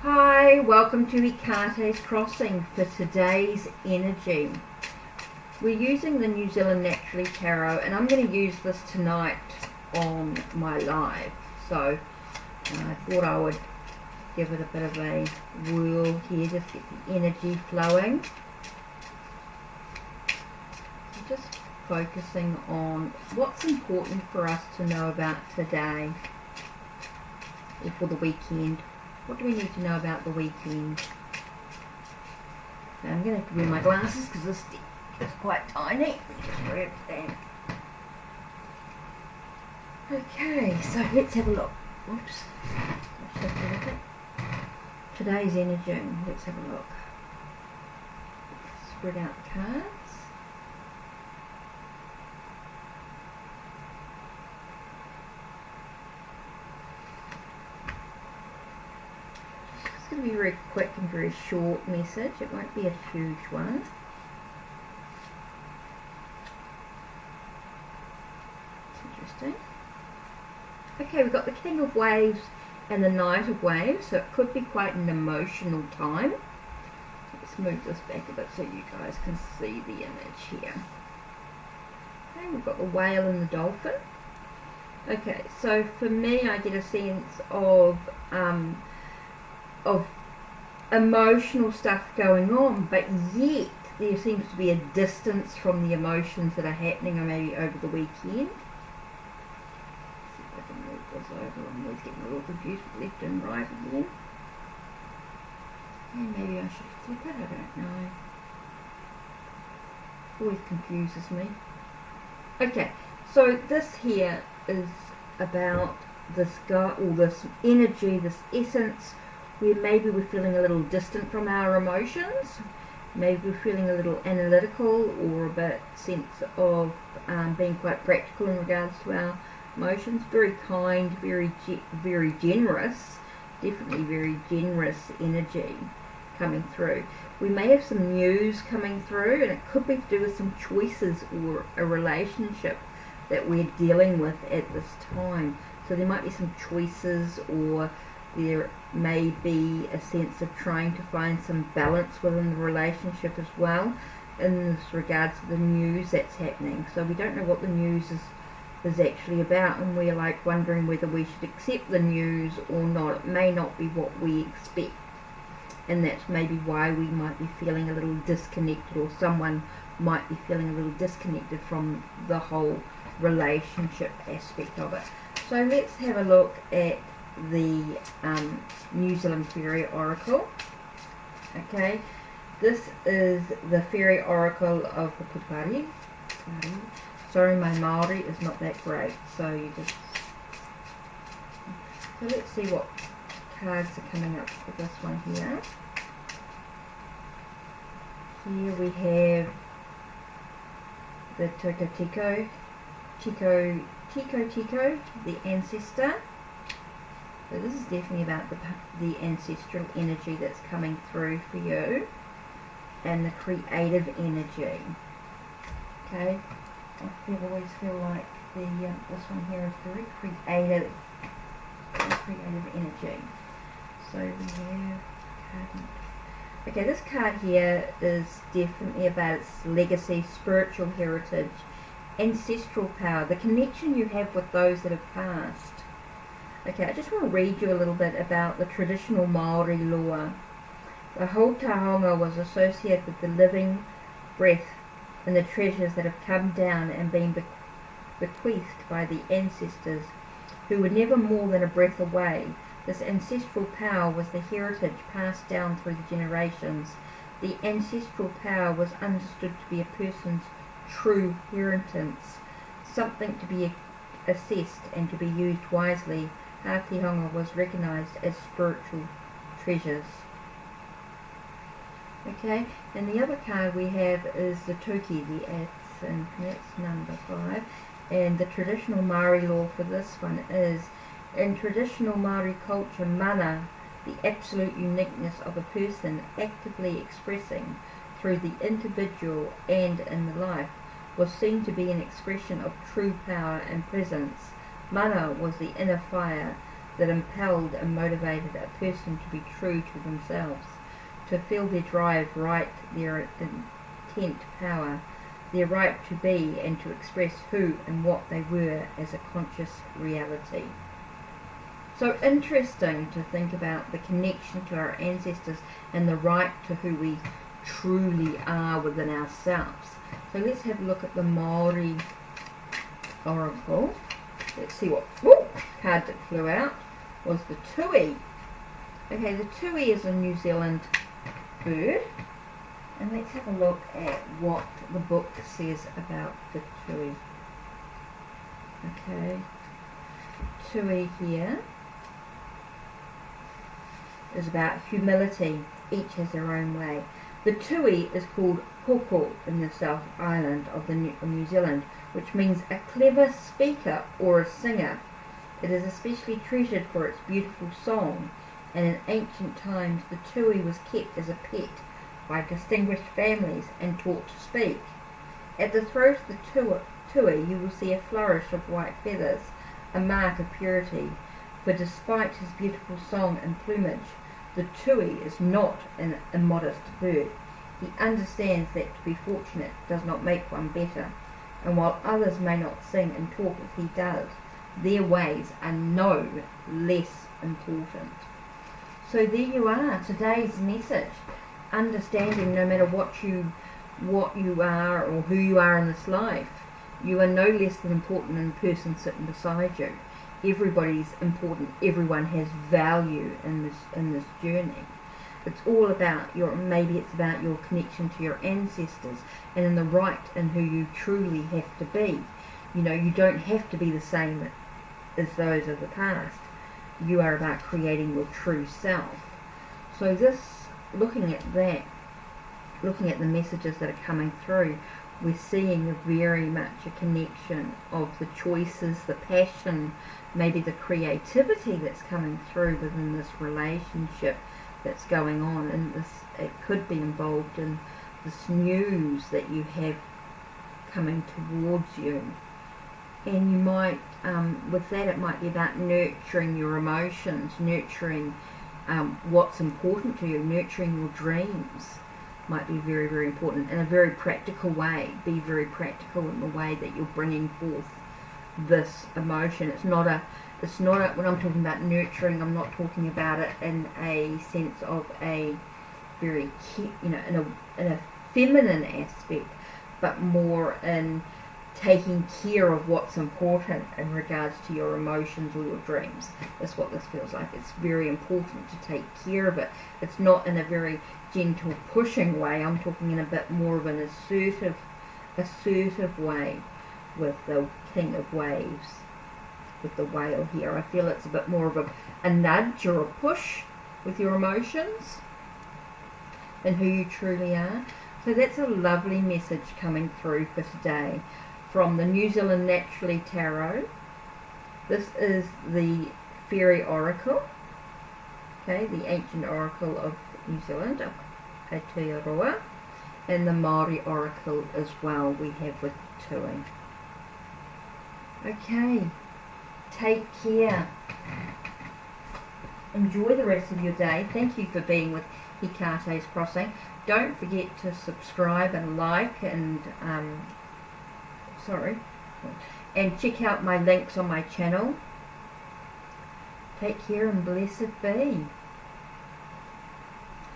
Hi, welcome to HeKatesXing for today's energy. We're using the New Zealand Naturally Tarot, and I'm going to use this tonight on my live. So I thought I would give it a bit of a whirl here, just get the energy flowing. Just focusing on what's important for us to know about today or for the weekend. What do we need to know about the weekend? Now I'm going to have to wear my glasses because this stick is quite tiny. Just grab that. Okay, so let's have a look. Oops. Today's energy. Let's have a look. Spread out the cards. It's going to be a very quick and very short message. It won't be a huge one. It's interesting. Okay, we've got the King of Waves and the Knight of Waves, so it could be quite an emotional time. Let's move this back a bit so you guys can see the image here. Okay, we've got the Whale and the Dolphin. Okay, so for me, I get a sense of emotional stuff going on, but yet there seems to be a distance from the emotions that are happening, or maybe over the weekend. Let's see if I can move this over. I'm always getting a little confused with left and right again. And maybe I should flip it, I don't know. Always confuses me. Okay, so this here is about this guy, or this energy, this essence, where maybe we're feeling a little distant from our emotions, maybe we're feeling a little analytical, or a bit sense of being quite practical in regards to our emotions. Very kind, very generous, definitely very generous energy coming through. We may have some news coming through, and it could be to do with some choices or a relationship that we're dealing with at this time. So there might be some choices, or there may be a sense of trying to find some balance within the relationship as well, in this regards to the news that's happening. So we don't know what the news is actually about, and we're like wondering whether we should accept the news or not. It may not be what we expect, and that's maybe why we might be feeling a little disconnected, or someone might be feeling a little disconnected from the whole relationship aspect of it. So let's have a look at the New Zealand Fairy Oracle. Okay, this is the Fairy Oracle of the Patupaiarehe. Sorry, my Maori is not that great, so let's see what cards are coming up for this one here. Here we have the Tico, the ancestor. So this is definitely about the ancestral energy that's coming through for you, and the creative energy. Okay, I always feel like this one here is very creative energy. So we have okay, this card here is definitely about its legacy, spiritual heritage, ancestral power, the connection you have with those that have passed. Okay, I just want to read you a little bit about the traditional Maori law. The whole taonga was associated with the living breath and the treasures that have come down and been bequeathed by the ancestors, who were never more than a breath away. This ancestral power was the heritage passed down through the generations. The ancestral power was understood to be a person's true inheritance, something to be assessed and to be used wisely. Aotearoa was recognised as spiritual treasures. Okay, and the other card we have is the Toki, and that's number 5. And the traditional Maori law for this one is, in traditional Maori culture, mana, the absolute uniqueness of a person actively expressing through the individual and in the life, was seen to be an expression of true power and presence. Mana was the inner fire, that impelled and motivated a person to be true to themselves, to feel their drive right, their intent power, their right to be and to express who and what they were as a conscious reality. So interesting to think about the connection to our ancestors and the right to who we truly are within ourselves. So let's have a look at the Maori oracle. Let's see what card that flew out was the tui. Okay, the tui is a New Zealand bird. And let's have a look at what the book says about the tui. Okay, tui here is about humility. Each has their own way. The tui is called hoko in the South Island of New Zealand, which means a clever speaker or a singer. It is especially treasured for its beautiful song, and in ancient times the tui was kept as a pet by distinguished families and taught to speak. At the throat of the tui you will see a flourish of white feathers, a mark of purity, for despite his beautiful song and plumage, the tui is not an immodest bird. He understands that to be fortunate does not make one better, and while others may not sing and talk as he does, their ways are no less important. So there you are, today's message. Understanding no matter what you are or who you are in this life, you are no less than important than the person sitting beside you. Everybody's important. Everyone has value in this journey. It's all about maybe it's about your connection to your ancestors and in the right and who you truly have to be. You don't have to be the same as those of the past. You are about creating your true self. So looking at the messages that are coming through, we're seeing very much a connection of the choices, the passion, maybe the creativity that's coming through within this relationship that's going on, and it could be involved in this news that you have coming towards you. And you might, with that, it might be about nurturing your emotions, nurturing what's important to you, nurturing your dreams might be very, very important in a very practical way. Be very practical in the way that you're bringing forth this emotion. It's not a when I'm talking about nurturing, I'm not talking about it in a sense of a very in a feminine aspect, but more in taking care of what's important in regards to your emotions or your dreams. That's what this feels like. It's very important to take care of it. It's not in a very gentle pushing way. I'm talking in a bit more of an assertive way with the King of Waves, with the whale here. I feel it's a bit more of a nudge or a push with your emotions and who you truly are. So that's a lovely message coming through for today from the New Zealand Naturally Tarot. This is the Fairy Oracle, okay, the ancient oracle of New Zealand, of Aotearoa, and the Maori oracle as well we have with Tui. Okay, take care. Enjoy the rest of your day. Thank you for being with HeKate's Crossing. Don't forget to subscribe and like and and check out my links on my channel. Take care and blessed be.